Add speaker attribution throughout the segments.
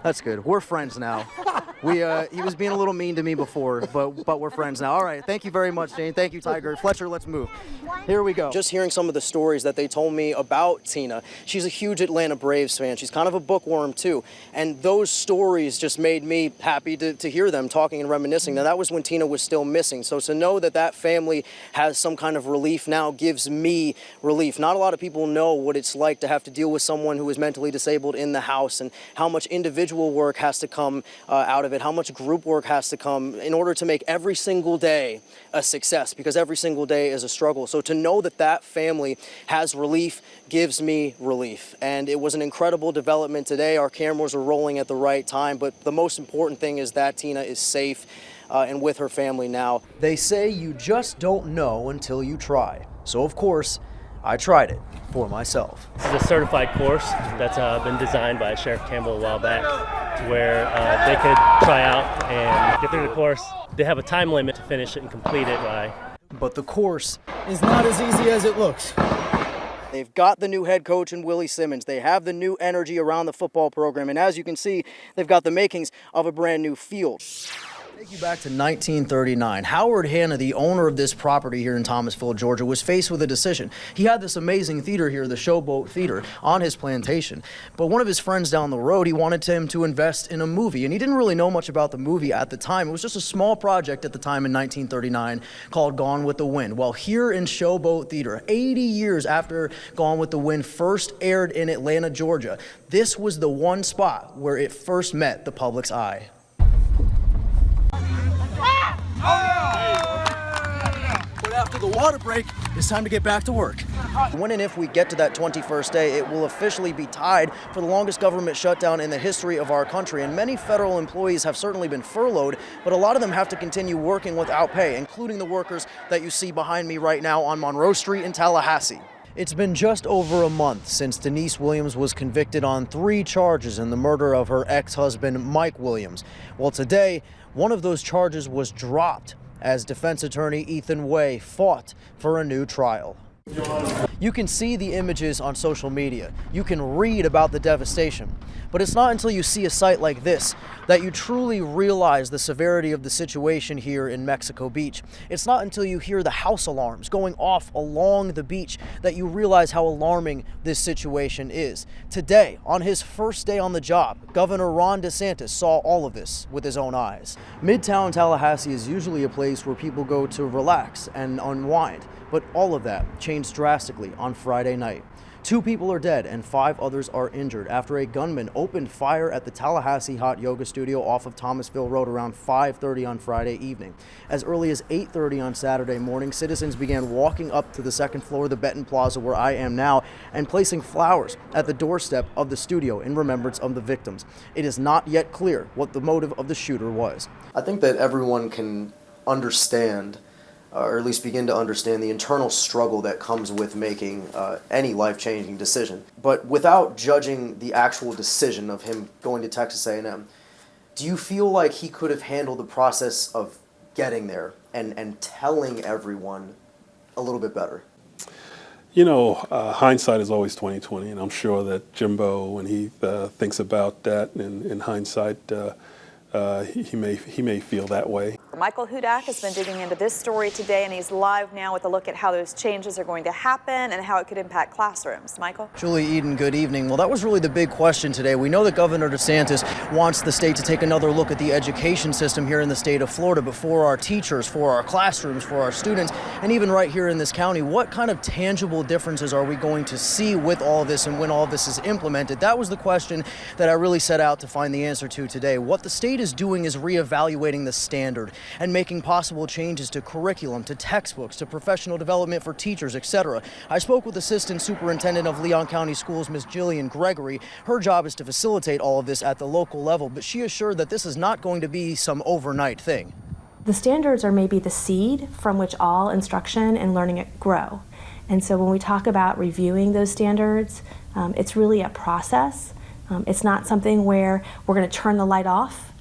Speaker 1: That's good. We're friends now. He was being a little mean to me before, but we're friends now. All right, thank you very much, Jane. Thank you, Tiger. Fletcher, let's move. Here we go. Just hearing some of the stories that they told me about Tina. She's a huge Atlanta Braves fan. She's kind of a bookworm, too. And those stories just made me happy to hear them talking and reminiscing. Now, that was when Tina was still missing. So to know that that family has some kind of relief now gives me relief. Not a lot of people know what it's like to have to deal with someone who is mentally disabled in the house and how much individual work has to come out of it, how much group work has to come in order to make every single day a success, because every single day is a struggle. So to know that that family has relief gives me relief. And it was an incredible development today. Our cameras are rolling at the right time, but the most important thing is that Tina is safe and with her family now. They say you just don't know until you try. So of course, I tried it for myself.
Speaker 2: This is a certified course that's been designed by Sheriff Campbell a while back, where they could try out and get through the course. They have a time limit to finish it and complete it by.
Speaker 1: But the course is not as easy as it looks. They've got the new head coach in Willie Simmons. They have the new energy around the football program. And as you can see, they've got the makings of a brand new field. Take you back to 1939. Howard Hanna, the owner of this property here in Thomasville, Georgia, was faced with a decision. He had this amazing theater here, the Showboat Theater, on his plantation. But one of his friends down the road, he wanted him to invest in a movie, and he didn't really know much about the movie at the time. It was just a small project at the time in 1939 called Gone with the Wind. Well, here in Showboat Theater, 80 years after Gone with the Wind first aired in Atlanta, Georgia, this was the one spot where it first met the public's eye. But after the water break, it's time to get back to work. When and if we get to that 21st day, it will officially be tied for the longest government shutdown in the history of our country. And many federal employees have certainly been furloughed, but a lot of them have to continue working without pay, including the workers that you see behind me right now on Monroe Street in Tallahassee. It's been just over a month since Denise Williams was convicted on 3 charges in the murder of her ex-husband, Mike Williams. Well, today, one of those charges was dropped as defense attorney Ethan Way fought for a new trial. You can see the images on social media. You can read about the devastation. But it's not until you see a site like this that you truly realize the severity of the situation here in Mexico Beach. It's not until you hear the house alarms going off along the beach that you realize how alarming this situation is. Today, on his first day on the job, Governor Ron DeSantis saw all of this with his own eyes. Midtown Tallahassee is usually a place where people go to relax and unwind, but all of that changed drastically on Friday night. 2 people are dead and 5 others are injured after a gunman opened fire at the Tallahassee Hot Yoga Studio off of Thomasville Road around 5:30 on Friday evening. As early as 8:30 on Saturday morning, citizens began walking up to the second floor of the Benton Plaza where I am now and placing flowers at the doorstep of the studio in remembrance of the victims. It is not yet clear what the motive of the shooter was. I think that everyone can understand or at least begin to understand the internal struggle that comes with making any life-changing decision. But without judging the actual decision of him going to Texas A&M, do you feel like he could have handled the process of getting there and telling everyone a little bit better?
Speaker 3: You know, hindsight is always 20/20, and I'm sure that Jimbo, when he thinks about that in hindsight, he may feel that way.
Speaker 4: Michael.hudak has been digging into this story today, and he's live now with a look at how those changes are going to happen and how it could impact classrooms. Michael?
Speaker 1: Julie Eden, good evening. Well, that was really the big question today. We know that Governor DeSantis wants the state to take another look at the education system here in the state of Florida, but for our teachers, for our classrooms, for our students, and even right here in this county, what kind of tangible differences are we going to see with all of this and when all of this is implemented? That was the question that I really set out to find the answer to today. What the state is doing is reevaluating the standard and making possible changes to curriculum, to textbooks, to professional development for teachers, etc. I spoke with Assistant Superintendent of Leon County Schools, Ms. Jillian Gregory. Her job is to facilitate all of this at the local level, but she assured that this is not going to be some overnight thing.
Speaker 5: The standards are maybe the seed from which all instruction and learning grow. And so when we talk about reviewing those standards, it's really a process. It's not something where we're going to turn the light off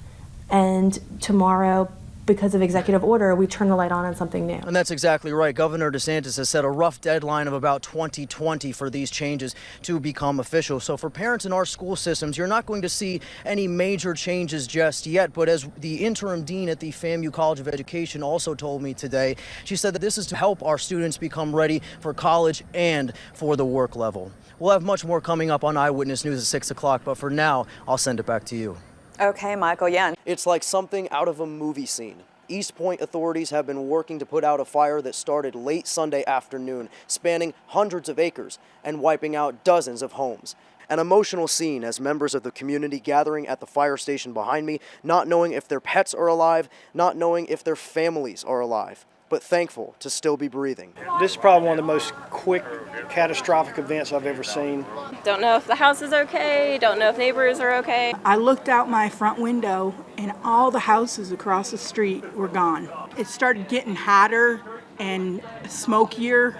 Speaker 5: and tomorrow because of executive order, we turn the light on something new.
Speaker 1: And that's exactly right. Governor DeSantis has set a rough deadline of about 2020 for these changes to become official. So for parents in our school systems, you're not going to see any major changes just yet. But as the interim dean at the FAMU College of Education also told me today, she said that this is to help our students become ready for college and for the work level. We'll have much more coming up on Eyewitness News at 6 o'clock, but for now, I'll send it back to you.
Speaker 4: Okay, Michael, yeah.
Speaker 1: It's like something out of a movie scene. East Point authorities have been working to put out a fire that started late Sunday afternoon, spanning hundreds of acres and wiping out dozens of homes. An emotional scene as members of the community gathering at the fire station behind me, not knowing if their pets are alive, not knowing if their families are alive, but thankful to still be breathing.
Speaker 6: This is probably one of the most quick, catastrophic events I've ever seen.
Speaker 7: Don't know if the house is okay, don't know if neighbors are okay.
Speaker 8: I looked out my front window and all the houses across the street were gone. It started getting hotter and smokier,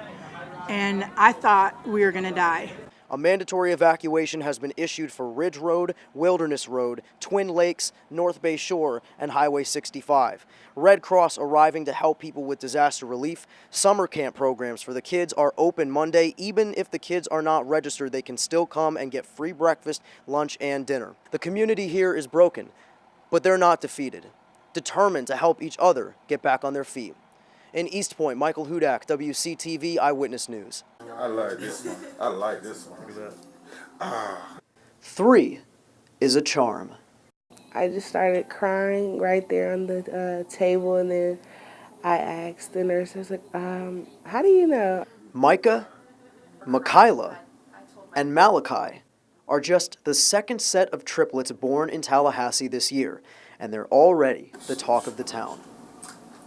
Speaker 8: and I thought we were gonna die.
Speaker 1: A mandatory evacuation has been issued for Ridge Road, Wilderness Road, Twin Lakes, North Bay Shore, and Highway 65. Red Cross arriving to help people with disaster relief. Summer camp programs for the kids are open Monday. Even if the kids are not registered, they can still come and get free breakfast, lunch, and dinner. The community here is broken, but they're not defeated. Determined to help each other get back on their feet. In East Point, Michael Hudak, WCTV Eyewitness News.
Speaker 9: I like this one. I like this one. Look at that.
Speaker 1: 3 is a charm.
Speaker 10: I just started crying right there on the table, and then I asked the nurse, I was like, how do you know?
Speaker 1: Micah, Michaela, and Malachi are just the second set of triplets born in Tallahassee this year, and they're already the talk of the town.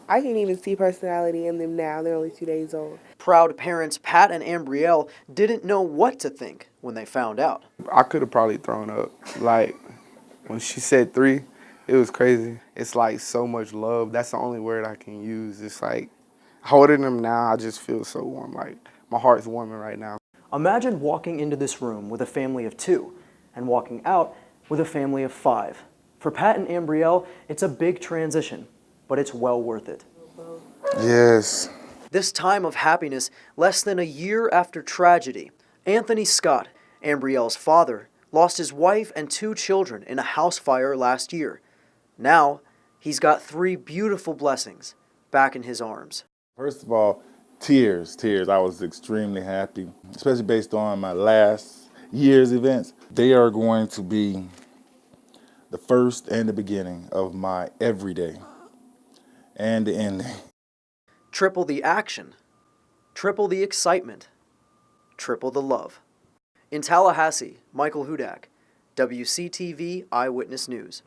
Speaker 10: I can even see personality in them now. They're only 2 days old.
Speaker 1: Proud parents Pat and Ambrielle didn't know what to think when they found out.
Speaker 11: I could have probably thrown up. Like, when she said 3, it was crazy. It's like so much love. That's the only word I can use. It's like, holding them now, I just feel so warm. Like, my heart's warming right now.
Speaker 1: Imagine walking into this room with a family of 2 and walking out with a family of 5. For Pat and Ambrielle, it's a big transition, but it's well worth it.
Speaker 11: Yes.
Speaker 1: This time of happiness, less than a year after tragedy, Anthony Scott, Ambrielle's father, lost his wife and 2 children in a house fire last year. Now, he's got 3 beautiful blessings back in his arms.
Speaker 9: First of all, tears. I was extremely happy, especially based on my last year's events. They are going to be the first and the beginning of my everyday and the ending.
Speaker 1: Triple the action, triple the excitement, triple the love. In Tallahassee, Michael Hudak, WCTV Eyewitness News.